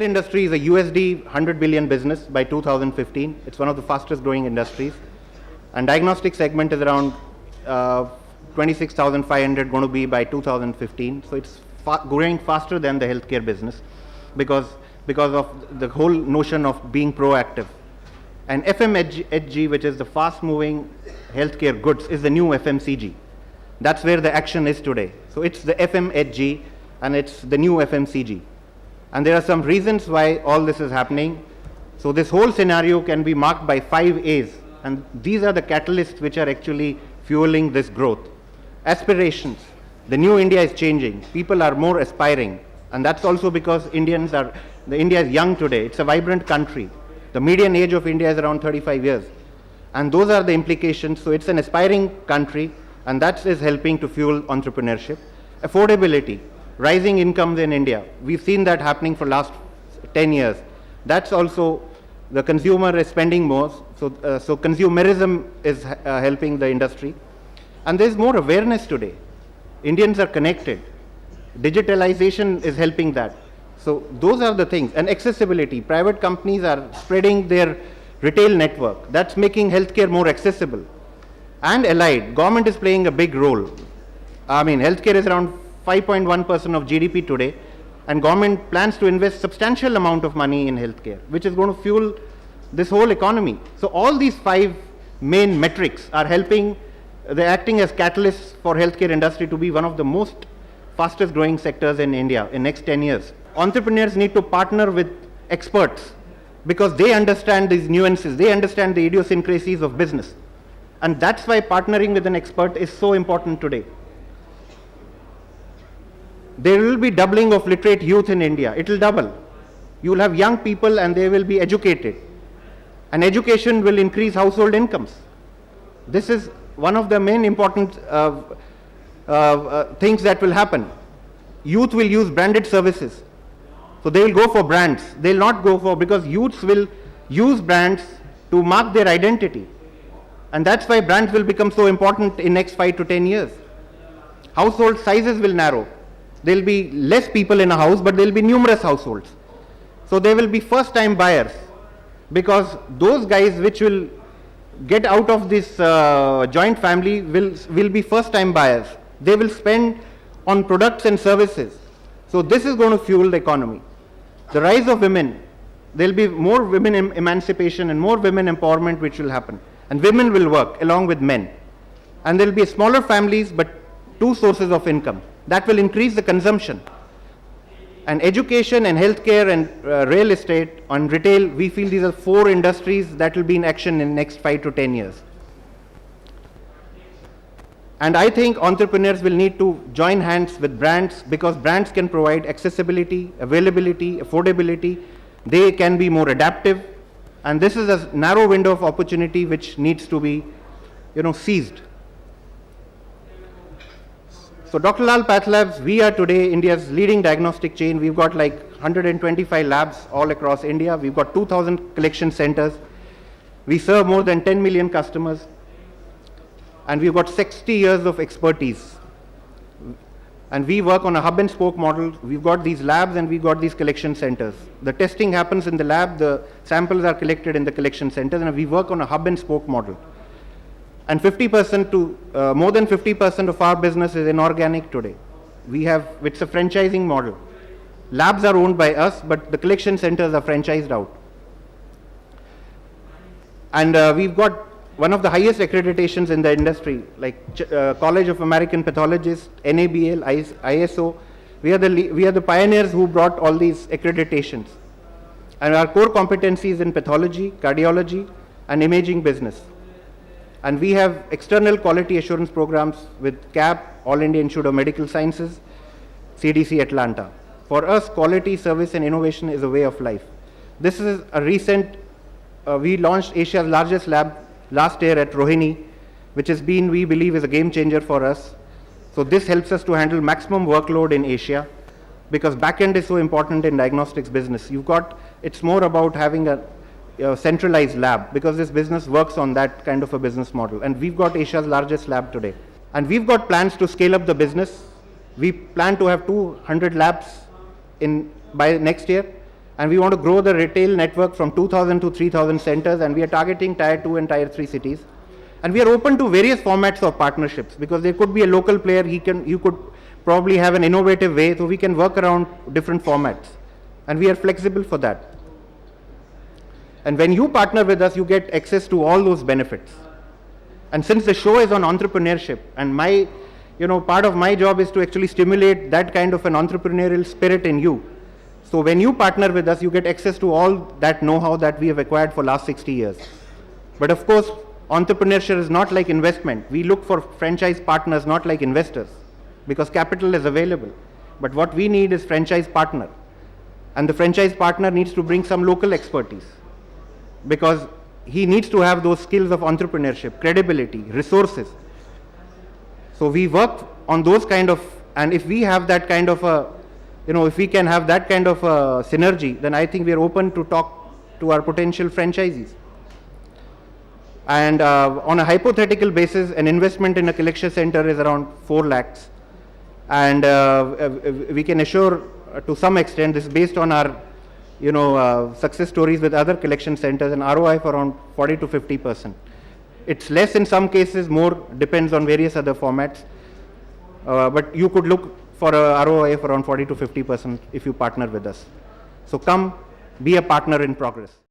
healthcare industry is a USD 100 billion business by 2015. It's one of the fastest growing industries. And diagnostic segment is around 26,500 going to be by 2015. So it's growing faster than the healthcare business because of the whole notion of being proactive. And FMHG, which is the fast moving healthcare goods, is the new FMCG. That's where the action is today. So it's the FMHG and it's the new FMCG. And there are some reasons why all this is happening. So this whole scenario can be marked by 5 A's. And these are the catalysts which are actually fueling this growth. Aspirations. The new India is changing. People are more aspiring. And that's also because India is young today. It's a vibrant country. The median age of India is around 35 years. And those are the implications. So it's an aspiring country, and that is helping to fuel entrepreneurship. Affordability, rising incomes in India. We've seen that happening for last 10 years. That's also, the consumer is spending more. So consumerism is helping the industry. And there's more awareness today. Indians are connected. Digitalization is helping that. So those are the things. And accessibility. Private companies are spreading their retail network. That's making healthcare more accessible. And allied. Government is playing a big role. I mean, healthcare is around 5.1% of GDP today. And government plans to invest substantial amount of money in healthcare, which is going to fuel this whole economy. So all these 5 main metrics are helping, they're acting as catalysts for healthcare industry to be one of the most fastest growing sectors in India in next 10 years. Entrepreneurs need to partner with experts because they understand these nuances, they understand the idiosyncrasies of business. And that's why partnering with an expert is so important today. There will be doubling of literate youth in India. It will double. You will have young people and they will be educated. And education will increase household incomes. This is one of the main important things that will happen. Youth will use branded services. So they will go for brands. They will not go for, because youths will use brands to mark their identity. And that's why brands will become so important in next 5 to 10 years. Household sizes will narrow. There will be less people in a house, but there will be numerous households. So they will be first time buyers, because those guys which will get out of this joint family will be first time buyers. They will spend on products and services. So this is going to fuel the economy. The rise of women, there will be more women emancipation and more women empowerment which will happen. And women will work along with men. And there will be smaller families but 2 sources of income. That will increase the consumption. And education and healthcare and real estate and retail, we feel these are 4 industries that will be in action in next 5 to 10 years. And I think entrepreneurs will need to join hands with brands, because brands can provide accessibility, availability, affordability. They can be more adaptive. And this is a narrow window of opportunity which needs to be, seized. So Dr. Lal Path Labs, we are today India's leading diagnostic chain. We've got like 125 labs all across India. We've got 2,000 collection centers. We serve more than 10 million customers. And we've got 60 years of expertise. And we work on a hub and spoke model. We've got these labs and we've got these collection centers. The testing happens in the lab, the samples are collected in the collection centers, and we work on a hub and spoke model. And 50% to more than 50% of our business is inorganic today. It's a franchising model. Labs are owned by us, but the collection centers are franchised out. And we've got one of the highest accreditations in the industry, like College of American Pathologists, NABL, ISO. We are the pioneers who brought all these accreditations. And our core competencies in pathology, cardiology, and imaging business. And we have external quality assurance programs with CAP, All India Institute of Medical Sciences, CDC Atlanta. For us, quality, service, and innovation is a way of life. This is a recent, we launched Asia's largest lab last year at Rohini, which has been, we believe, is a game changer for us. So this helps us to handle maximum workload in Asia, because backend is so important in diagnostics business. It's more about having a centralized lab, because this business works on that kind of a business model. And we've got Asia's largest lab today. And we've got plans to scale up the business. We plan to have 200 labs by next year. And we want to grow the retail network from 2,000 to 3,000 centers, and we are targeting tier 2 and tier 3 cities. And we are open to various formats of partnerships, because there could be a local player, you could probably have an innovative way, so we can work around different formats. And we are flexible for that. And when you partner with us, you get access to all those benefits. And since the show is on entrepreneurship, and part of my job is to actually stimulate that kind of an entrepreneurial spirit in you. So when you partner with us, you get access to all that know-how that we have acquired for last 60 years. But of course, entrepreneurship is not like investment. We look for franchise partners, not like investors, because capital is available. But what we need is franchise partner. And the franchise partner needs to bring some local expertise, because he needs to have those skills of entrepreneurship, credibility, resources. So we work on those kind of, and if we have that kind of a, if we can have that kind of a synergy, then I think we are open to talk to our potential franchisees. And on a hypothetical basis, an investment in a collection center is around 4 lakhs. And we can assure to some extent, this is based on our success stories with other collection centers, and ROI for around 40 to 50%. It's less in some cases, more depends on various other formats. But you could look for a ROI for around 40 to 50% if you partner with us. So come, be a partner in progress.